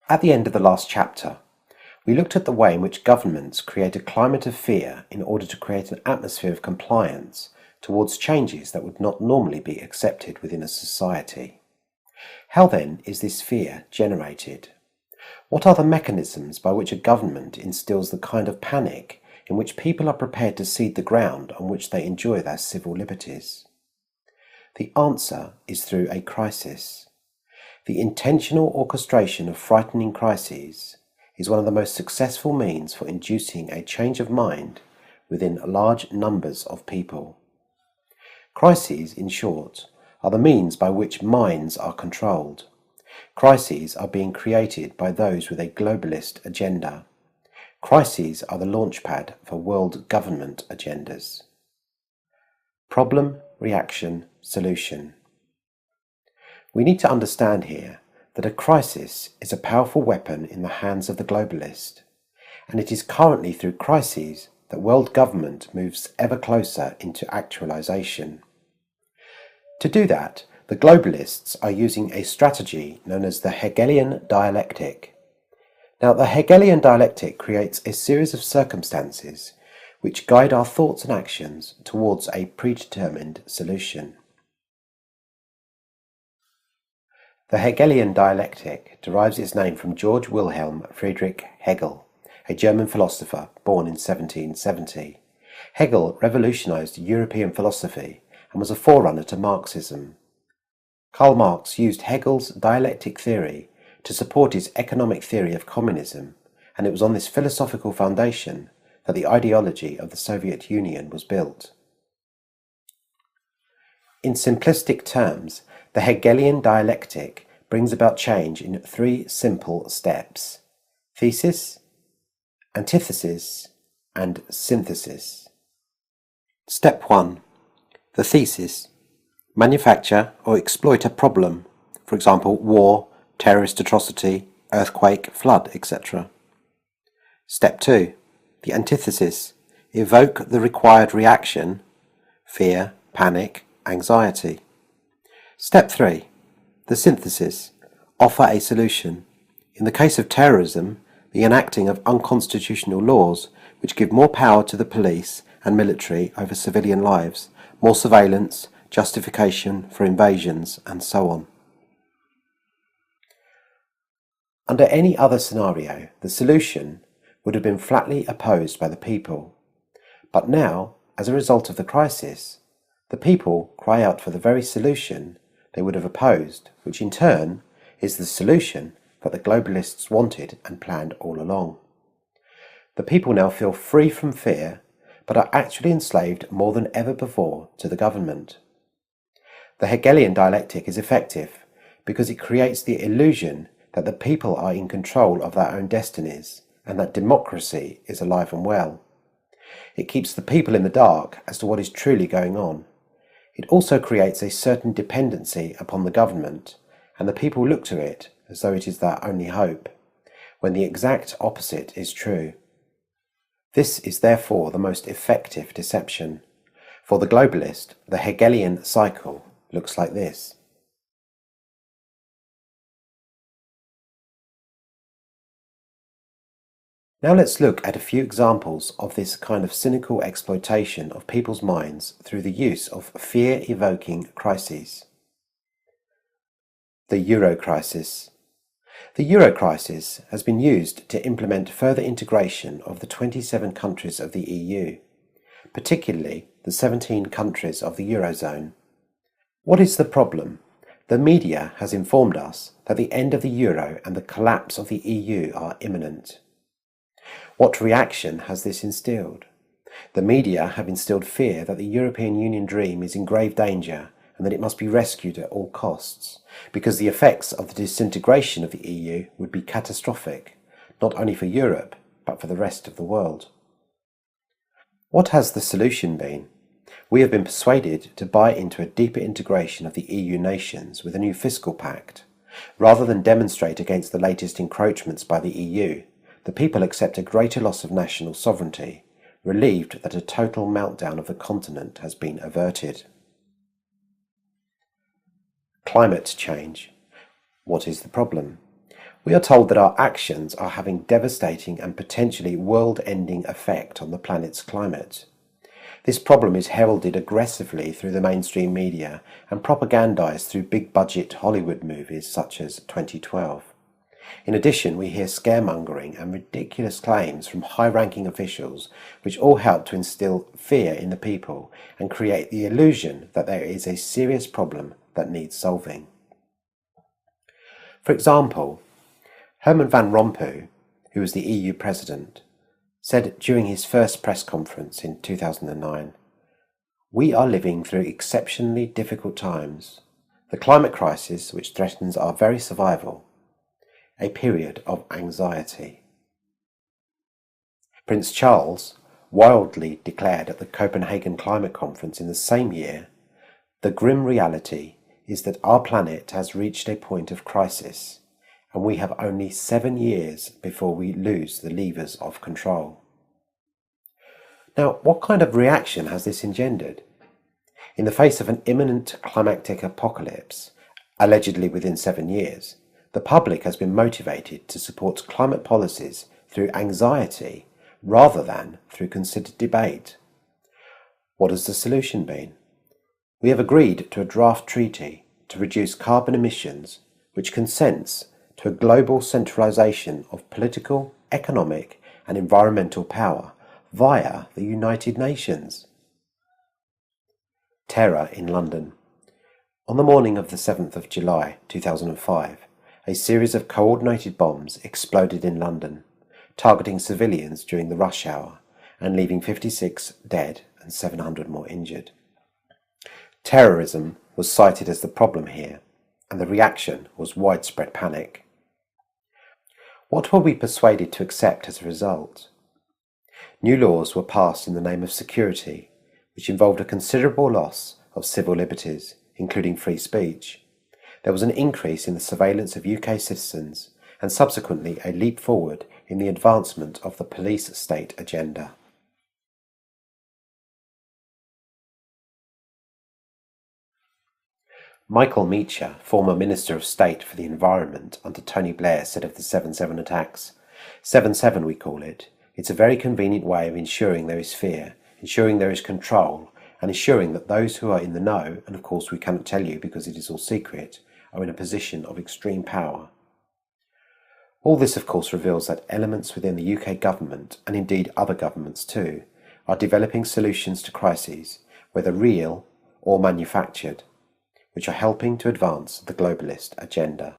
At the end of the last chapter, we looked at the way in which governments create a climate of fear in order to create an atmosphere of compliance towards changes that would not normally be accepted within a society. How then is this fear generated? What are the mechanisms by which a government instills the kind of panic in which people are prepared to cede the ground on which they enjoy their civil liberties? The answer is through a crisis. The intentional orchestration of frightening crises is one of the most successful means for inducing a change of mind within large numbers of people. Crises, in short, are the means by which minds are controlled. Crises are being created by those with a globalist agenda. Crises are the launchpad for world government agendas. Problem, reaction, solution. We need to understand here that a crisis is a powerful weapon in the hands of the globalist, and it is currently through crises that world government moves ever closer into actualization. To do that, the globalists are using a strategy known as the Hegelian Dialectic. Now, the Hegelian Dialectic creates a series of circumstances which guide our thoughts and actions towards a predetermined solution. The Hegelian Dialectic derives its name from Georg Wilhelm Friedrich Hegel, a German philosopher born in 1770. Hegel revolutionized European philosophy and was a forerunner to Marxism. Karl Marx used Hegel's dialectic theory to support his economic theory of communism, and it was on this philosophical foundation that the ideology of the Soviet Union was built. In simplistic terms, the Hegelian dialectic brings about change in three simple steps: thesis, antithesis, and synthesis. Step 1. The thesis. Manufacture or exploit a problem, for example, war, terrorist atrocity, earthquake, flood, etc. Step 2. The antithesis. Evoke the required reaction, fear, panic, anxiety. Step 3. The synthesis. Offer a solution. In the case of terrorism, the enacting of unconstitutional laws which give more power to the police and military over civilian lives, more surveillance, justification for invasions, and so on. Under any other scenario, the solution would have been flatly opposed by the people. But now, as a result of the crisis, the people cry out for the very solution they would have opposed, which in turn is the solution that the globalists wanted and planned all along. The people now feel free from fear, but are actually enslaved more than ever before to the government. The Hegelian dialectic is effective because it creates the illusion that the people are in control of their own destinies and that democracy is alive and well. It keeps the people in the dark as to what is truly going on. It also creates a certain dependency upon the government, and the people look to it as though it is their only hope, when the exact opposite is true. This is therefore the most effective deception. For the globalist, the Hegelian cycle looks like this. Now let's look at a few examples of this kind of cynical exploitation of people's minds through the use of fear-evoking crises. The Euro crisis. The Euro crisis has been used to implement further integration of the 27 countries of the EU, particularly the 17 countries of the Eurozone. What is the problem? The media has informed us that the end of the Euro and the collapse of the EU are imminent. What reaction has this instilled? The media have instilled fear that the European Union dream is in grave danger and that it must be rescued at all costs, because the effects of the disintegration of the EU would be catastrophic, not only for Europe, but for the rest of the world. What has the solution been? We have been persuaded to buy into a deeper integration of the EU nations with a new fiscal pact. Rather than demonstrate against the latest encroachments by the EU, the people accept a greater loss of national sovereignty, relieved that a total meltdown of the continent has been averted. Climate change. What is the problem? We are told that our actions are having devastating and potentially world-ending effect on the planet's climate. This problem is heralded aggressively through the mainstream media and propagandized through big-budget Hollywood movies such as 2012. In addition, we hear scaremongering and ridiculous claims from high-ranking officials which all help to instill fear in the people and create the illusion that there is a serious problem that needs solving. For example, Herman Van Rompuy, who was the EU president, said during his first press conference in 2009, "We are living through exceptionally difficult times, the climate crisis which threatens our very survival, a period of anxiety." Prince Charles wildly declared at the Copenhagen Climate Conference in the same year, "The grim reality is that our planet has reached a point of crisis, and we have only 7 years before we lose the levers of control." Now, what kind of reaction has this engendered? In the face of an imminent climactic apocalypse, allegedly within 7 years, the public has been motivated to support climate policies through anxiety rather than through considered debate. What has the solution been? We have agreed to a draft treaty to reduce carbon emissions which consents to a global centralisation of political, economic and environmental power via the United Nations. Terror in London. On the morning of the 7th of July 2005, a series of coordinated bombs exploded in London, targeting civilians during the rush hour and leaving 56 dead and 700 more injured. Terrorism was cited as the problem here, and the reaction was widespread panic. What were we persuaded to accept as a result? New laws were passed in the name of security, which involved a considerable loss of civil liberties, including free speech. There was an increase in the surveillance of UK citizens, and subsequently a leap forward in the advancement of the police state agenda. Michael Meacher, former Minister of State for the Environment under Tony Blair, said of the 7/7 attacks, 7/7 we call it. It's a very convenient way of ensuring there is fear, ensuring there is control, and ensuring that those who are in the know, and of course we cannot tell you because it is all secret, are in a position of extreme power. All this of course reveals that elements within the UK government, and indeed other governments too, are developing solutions to crises, whether real or manufactured, which are helping to advance the globalist agenda.